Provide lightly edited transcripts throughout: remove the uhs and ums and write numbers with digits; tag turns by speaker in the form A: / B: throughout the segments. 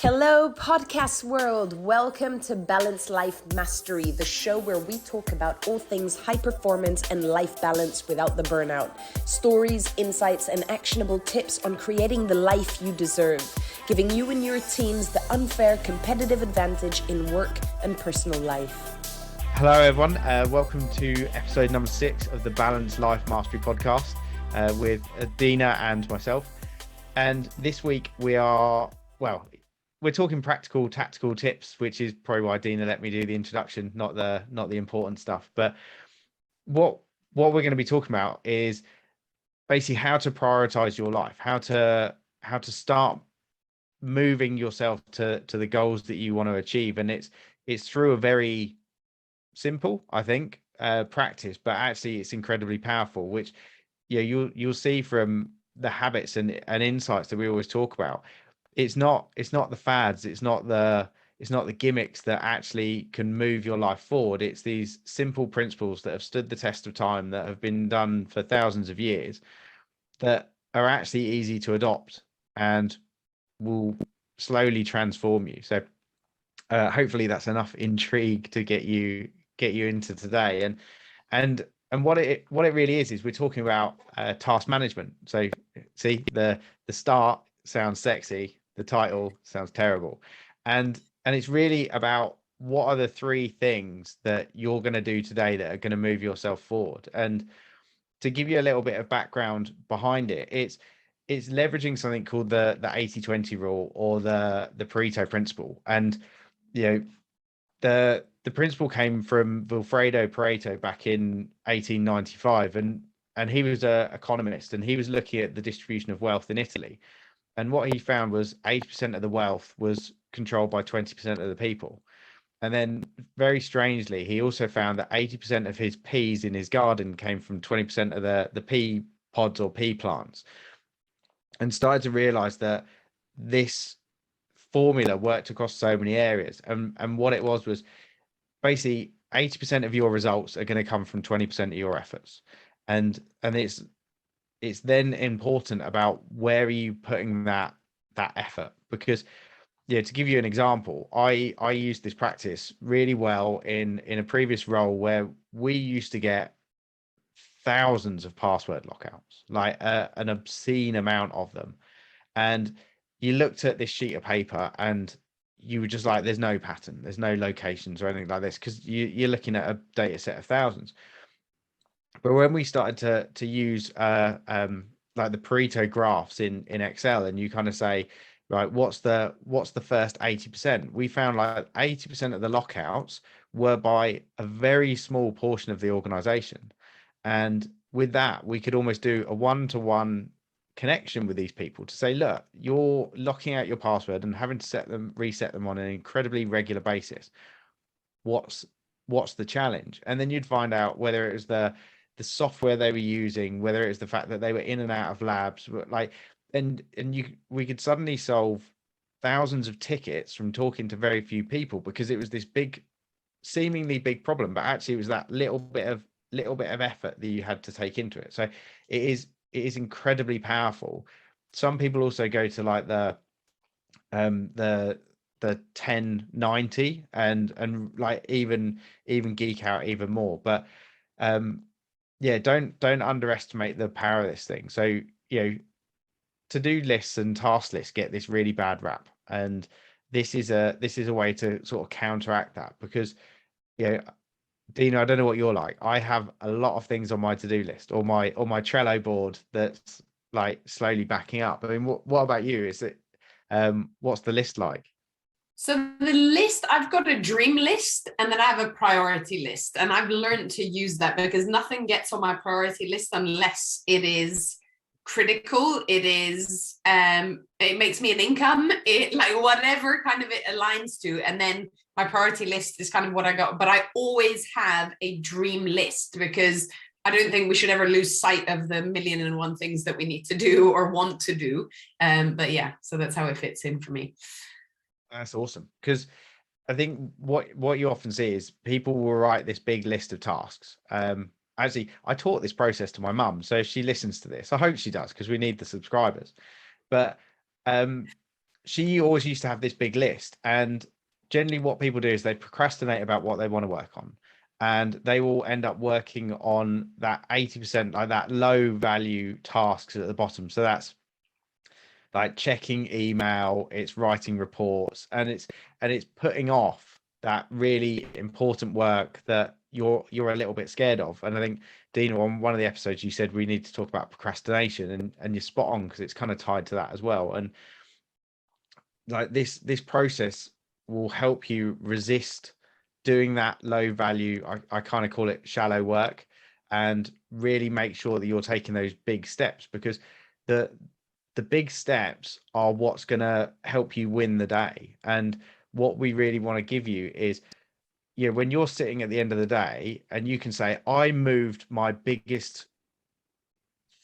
A: Hello, podcast world. Welcome to Balance Life Mastery, the show where we talk about all things high performance and life balance without the burnout. Stories, insights, and actionable tips on creating the life you deserve, giving you and your teams the unfair competitive advantage in work and personal life.
B: Hello, everyone. Welcome to episode number 6 of the Balance Life Mastery podcast with Dina and myself. And this week we're talking practical, tactical tips, which is probably why Dina let me do the introduction, not the important stuff. But what we're going to be talking about is basically how to prioritize your life, how to start moving yourself to the goals that you want to achieve. And it's through a very simple, I think, practice, but actually it's incredibly powerful, which you'll see from the habits and insights that we always talk about. It's not the fads, it's not the gimmicks that actually can move your life forward. It's these simple principles that have stood the test of time, that have been done for thousands of years, that are actually easy to adopt and will slowly transform you. So hopefully that's enough intrigue to get you into today. And what it really is we're talking about task management. So see, the start sounds sexy, the title sounds terrible, and it's really about what are the 3 things that you're going to do today that are going to move yourself forward. And to give you a little bit of background behind it, it's leveraging something called the 80-20 rule, or the Pareto principle. And the principle came from Pareto back in 1895, and he was an economist, and he was looking at the distribution of wealth in Italy. And what he found was 80% of the wealth was controlled by 20% of the people. And then, very strangely, he also found that 80% of his peas in his garden came from 20% of the pea pods or pea plants, and started to realize that this formula worked across so many areas. And what it was basically 80% of your results are going to come from 20% of your efforts. And it's then important about where are you putting that effort. Because to give you an example, I used this practice really well in a previous role where we used to get thousands of password lockouts, like an obscene amount of them. And you looked at this sheet of paper and you were just like, there's no pattern, there's no locations or anything like this, because you're looking at a data set of thousands. But when we started to use like the Pareto graphs in Excel, and you kind of say, right, what's the first 80%? We found like 80% of the lockouts were by a very small portion of the organization. And with that, we could almost do a one-to-one connection with these people to say, look, you're locking out your password and having to reset them on an incredibly regular basis. What's the challenge? And then you'd find out whether it was the software they were using, whether it was the fact that they were in and out of labs, like, and we could suddenly solve thousands of tickets from talking to very few people, because it was this seemingly big problem, but actually it was that little bit of effort that you had to take into it. So it is incredibly powerful. Some people also go to like the 10-90 and like even geek out even more. But don't underestimate the power of this thing. So to-do lists and task lists get this really bad rap, and this is a way to sort of counteract that. Because Dina, I don't know what you're like. I have a lot of things on my to-do list or my Trello board that's like slowly backing up. I mean, what about you? Is it what's the list like?
C: So the list, I've got a dream list, and then I have a priority list, and I've learned to use that, because nothing gets on my priority list unless it is critical. It is it makes me an income, it like whatever kind of it aligns to. And then my priority list is kind of what I got. But I always have a dream list, because I don't think we should ever lose sight of the 1,000,001 things that we need to do or want to do. But yeah, so that's how it fits in for me.
B: That's awesome, because I think what you often see is people will write this big list of tasks. Actually, I taught this process to my mum, so if she listens to this, I hope she does, because we need the subscribers. But she always used to have this big list, and generally what people do is they procrastinate about what they want to work on, and they will end up working on that 80%, like that low value tasks at the bottom. So that's like checking email, it's writing reports, and it's putting off that really important work that you're a little bit scared of. And I think, Dina, on one of the episodes you said we need to talk about procrastination, and you're spot on, because it's kind of tied to that as well. And like this process will help you resist doing that low value, I kind of call it shallow work, and really make sure that you're taking those big steps, because the big steps are what's going to help you win the day. And what we really want to give you is, when you're sitting at the end of the day and you can say, I moved my biggest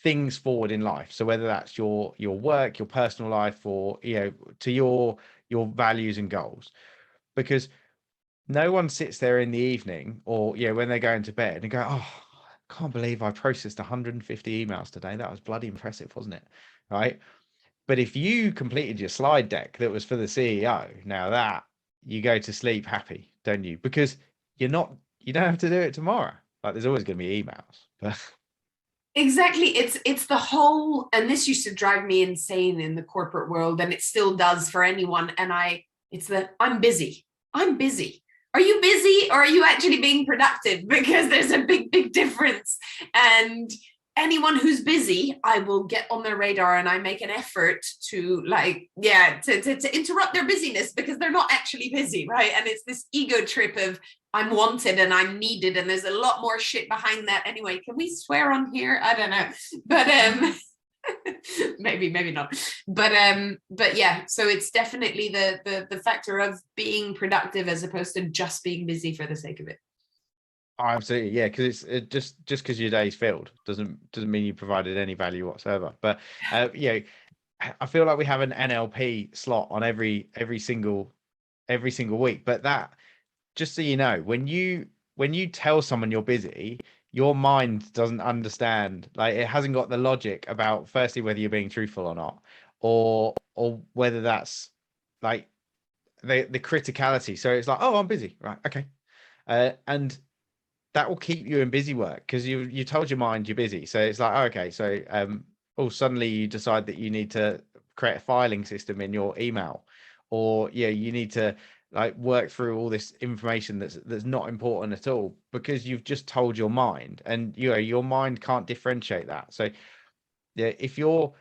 B: things forward in life. So whether that's your work, your personal life, or to your values and goals. Because no one sits there in the evening or when they're going to bed and go, oh, I can't believe I processed 150 emails today. That was bloody impressive, wasn't it? Right. But if you completed your slide deck that was for the CEO, now that you go to sleep happy, don't you? Because you don't have to do it tomorrow. Like, there's always going to be emails. But
C: exactly. It's the whole, and this used to drive me insane in the corporate world, and it still does for anyone. And it's that I'm busy. Are you busy, or are you actually being productive? Because there's a big difference. And anyone who's busy, I will get on their radar, and I make an effort to to interrupt their busyness, because they're not actually busy, right? And it's this ego trip of I'm wanted and I'm needed, and there's a lot more shit behind that. Anyway, can we swear on here? I don't know, but maybe not, but yeah, so it's definitely the factor of being productive as opposed to just being busy for the sake of it.
B: Oh, absolutely, yeah, because it just because your day's filled doesn't mean you provided any value whatsoever. But I feel like we have an NLP slot on every single week. But that, just so you know, when you tell someone you're busy, your mind doesn't understand. Like, it hasn't got the logic about, firstly, whether you're being truthful or not, or whether that's like the criticality. So it's like, oh, I'm busy, right? Okay, and that will keep you in busy work, because you told your mind you're busy. So it's like, oh, okay, so suddenly you decide that you need to create a filing system in your email, or you need to like work through all this information that's not important at all, because you've just told your mind, and your mind can't differentiate that. So if you're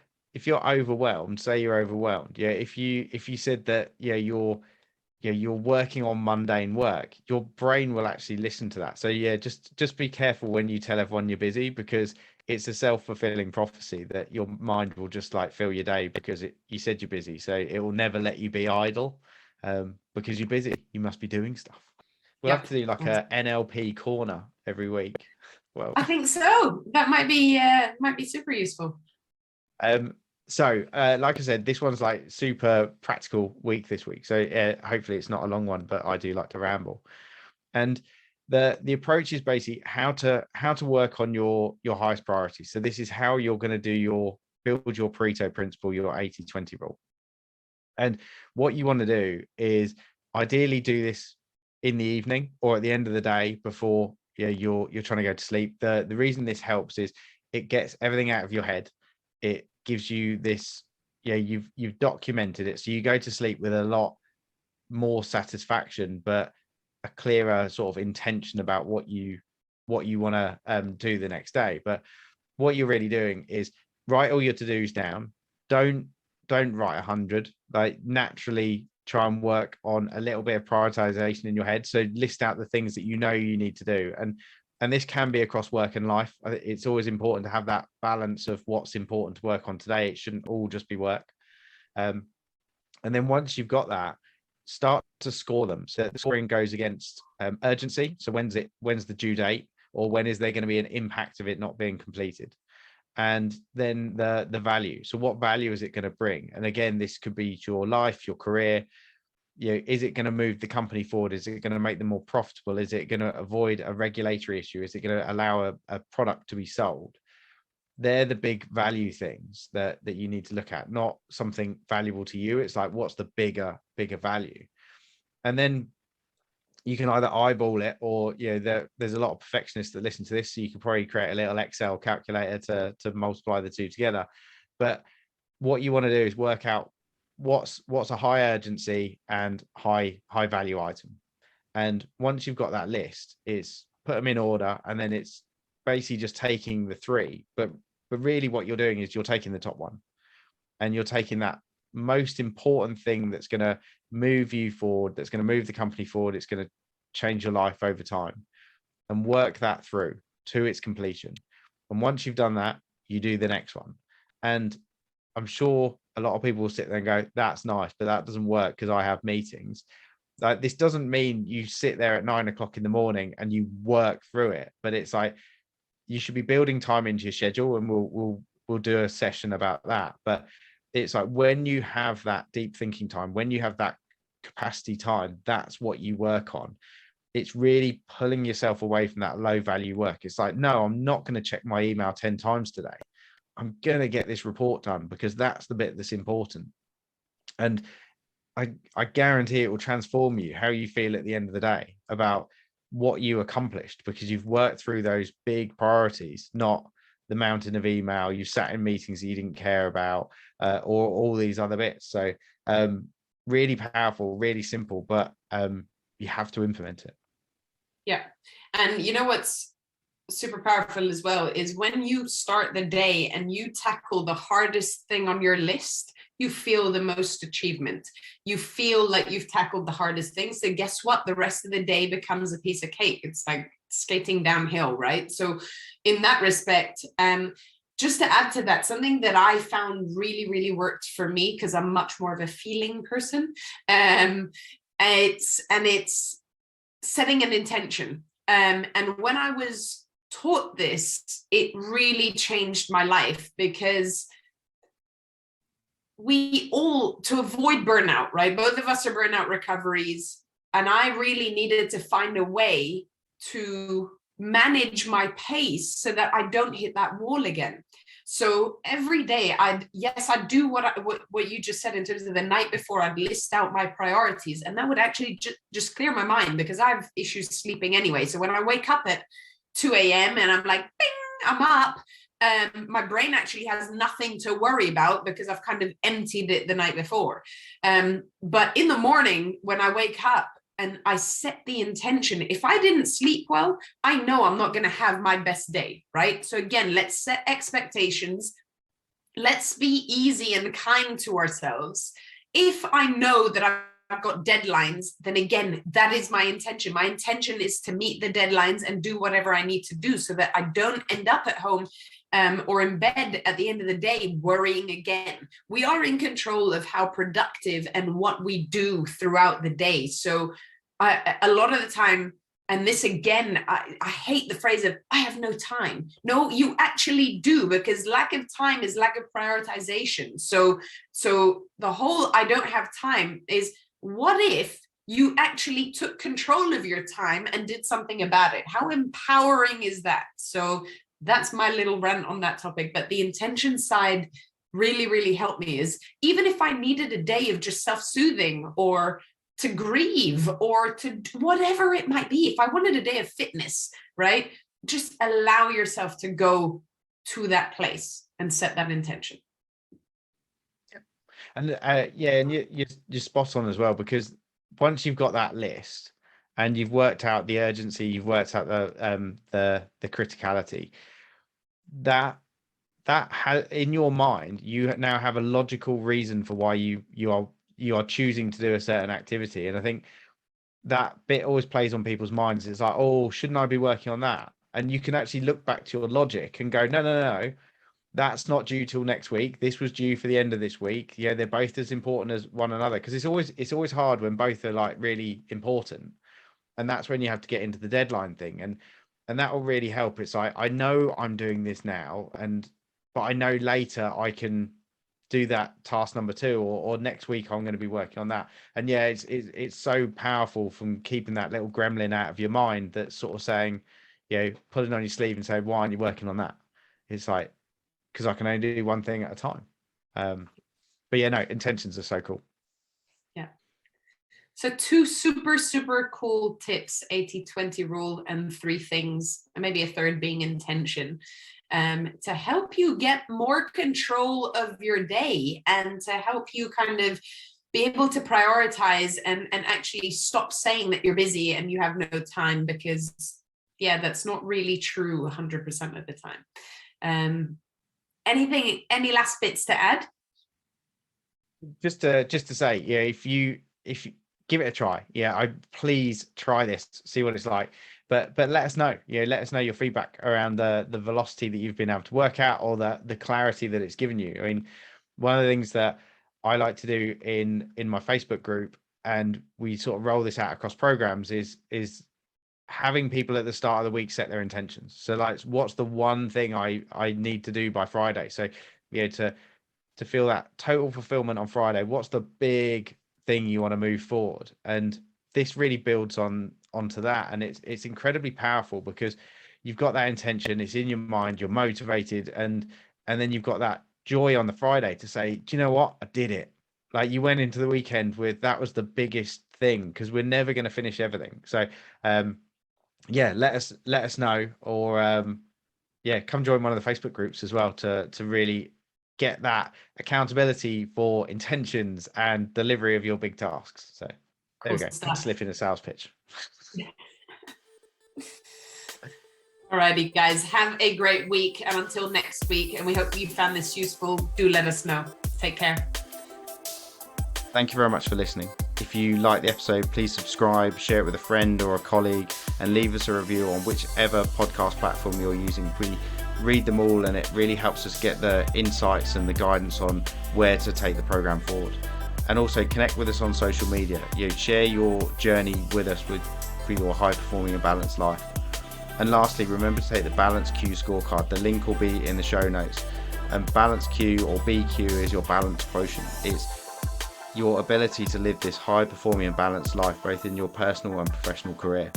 B: overwhelmed, say you're overwhelmed, if you said that you're working on mundane work, your brain will actually listen to that. So just be careful when you tell everyone you're busy, because it's a self-fulfilling prophecy that your mind will just like fill your day, because you said you're busy. So it will never let you be idle, because you're busy. You must be doing stuff. We'll have to do like a NLP corner every week. Well,
C: I think so. That might be super useful.
B: So like I said, this one's like super practical week this week. So hopefully it's not a long one, but I do like to ramble. And the approach is basically how to work on your highest priority. So this is how you're going to build your Pareto principle, your 80-20 rule. And what you want to do is ideally do this in the evening or at the end of the day before you're trying to go to sleep. The reason this helps is it gets everything out of your head. It gives you this, you've documented it, so you go to sleep with a lot more satisfaction, but a clearer sort of intention about what you want to do the next day. But what you're really doing is write all your to-dos down. Don't write 100. Like, naturally try and work on a little bit of prioritization in your head. So list out the things that you need to do, and this can be across work and life. It's always important to have that balance of what's important to work on today. It shouldn't all just be work. And then once you've got that, start to score them. So the scoring goes against urgency. So when's the due date, or when is there going to be an impact of it not being completed? And then the value. So what value is it going to bring? And again, this could be to your life, your career. Is it going to move the company forward? Is it going to make them more profitable? Is it going to avoid a regulatory issue? Is it going to allow a product to be sold? they're the big value things that you need to look at, not something valuable to you. It's like, what's the bigger value? And then you can either eyeball it, or there's a lot of perfectionists that listen to this, so you can probably create a little Excel calculator to multiply the two together. But what you want to do is work out what's a high urgency and high value item. And once you've got that list, it's put them in order, and then it's basically just taking the three. But really what you're doing is you're taking the top one, and you're taking that most important thing that's going to move you forward, that's going to move the company forward, it's going to change your life over time, and work that through to its completion. And once you've done that, you do the next one. And I'm sure a lot of people will sit there and go, that's nice, but that doesn't work because I have meetings. Like, this doesn't mean you sit there at 9 o'clock in the morning and you work through it, but it's like, you should be building time into your schedule, and we'll do a session about that. But it's like, when you have that deep thinking time, when you have that capacity time, that's what you work on. It's really pulling yourself away from that low value work. It's like, no, I'm not going to check my email 10 times today. I'm going to get this report done, because that's the bit that's important. And I guarantee it will transform you, how you feel at the end of the day about what you accomplished, because you've worked through those big priorities, not the mountain of email you sat in meetings that you didn't care about, or all these other bits. So really powerful, really simple, but you have to implement it.
C: Yeah. And you know what's super powerful as well is when you start the day and you tackle the hardest thing on your list, you feel the most achievement. You feel like you've tackled the hardest thing. So guess what? The rest of the day becomes a piece of cake. It's like skating downhill, right? So in that respect, just to add to that, something that I found really worked for me, because I'm much more of a feeling person, it's setting an intention. And when I was taught this, it really changed my life, because we all, to avoid burnout, right? Both of us are burnout recoveries. And I really needed to find a way to manage my pace so that I don't hit that wall again. So every day I'd do what you just said in terms of the night before. I'd list out my priorities, and that would actually just clear my mind, because I have issues sleeping anyway. So when I wake up at 2 a.m. and I'm like, bing, I'm up, my brain actually has nothing to worry about, because I've kind of emptied it the night before. But in the morning when I wake up and I set the intention, if I didn't sleep well, I know I'm not going to have my best day, right? So again, let's set expectations. Let's be easy and kind to ourselves. If I know that I've got deadlines, then again, that is my intention. My intention is to meet the deadlines and do whatever I need to do, so that I don't end up at home or in bed at the end of the day worrying again. We are in control of how productive and what we do throughout the day. So a lot of the time, and this again, I hate the phrase of I have no time. No, you actually do, because lack of time is lack of prioritization. So the whole I don't have time is, what if you actually took control of your time and did something about it? How empowering is that? So that's my little rant on that topic. But the intention side really helped me, is even if I needed a day of just self-soothing, or to grieve, or to whatever it might be, if I wanted a day of fitness, right? Just allow yourself to go to that place and set that intention.
B: And and you're spot on as well, because once you've got that list and you've worked out the urgency, you've worked out the criticality, that in your mind, you now have a logical reason for why you are choosing to do a certain activity. And I think that bit always plays on people's minds. It's like, oh, shouldn't I be working on that? And you can actually look back to your logic and go, no, that's not due till next week. This was due for the end of this week. Yeah, they're both as important as one another, because it's always hard when both are like really important. And that's when you have to get into the deadline thing. And that will really help. It's like, I know I'm doing this now, but I know later I can do that task number 2, or next week I'm going to be working on that. And yeah, it's so powerful from keeping that little gremlin out of your mind that's sort of saying, put it on your sleeve and say, why aren't you working on that? It's like, because I can only do one thing at a time. But yeah, no, intentions are so cool.
C: Yeah. So 2 super, super cool tips, 80-20 rule, and 3 things, and maybe a third being intention, to help you get more control of your day and to help you kind of be able to prioritize and actually stop saying that you're busy and you have no time, because that's not really true 100% of the time. Any last bits to add?
B: Just to say, if you give it a try, please try this, see what it's like. But let us know, let us know your feedback around the velocity that you've been able to work out, or the clarity that it's given you. I mean, one of the things that I like to do in my Facebook group, and we sort of roll this out across programs, is having people at the start of the week set their intentions. So like, what's the one thing I need to do by Friday? So to feel that total fulfillment on Friday, what's the big thing you want to move forward? And this really builds onto that, and it's incredibly powerful, because you've got that intention, it's in your mind, you're motivated, and then you've got that joy on the Friday to say, do you know what, I did it. Like, you went into the weekend with, that was the biggest thing, because we're never going to finish everything. So let us know, or come join one of the Facebook groups as well to really get that accountability for intentions and delivery of your big tasks. So there we go. Slip in a sales pitch.
C: Alrighty, guys, have a great week, and until next week, and we hope you found this useful. Do let us know. Take care.
B: Thank you very much for listening. If you like the episode, please subscribe, share it with a friend or a colleague, and leave us a review on whichever podcast platform you're using. We read them all, and it really helps us get the insights and the guidance on where to take the program forward. And also connect with us on social media. Share your journey with us for your high performing and balanced life. And lastly, remember to take the BalanceQ scorecard. The link will be in the show notes. And BalanceQ, or BQ, is your balance quotient. It's your ability to live this high performing and balanced life, both in your personal and professional career.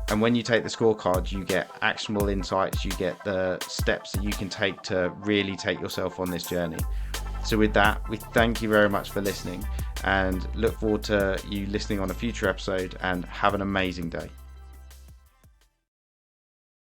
B: And when you take the scorecard, you get actionable insights, you get the steps that you can take to really take yourself on this journey. So with that, we thank you very much for listening, and look forward to you listening on a future episode, and have an amazing day.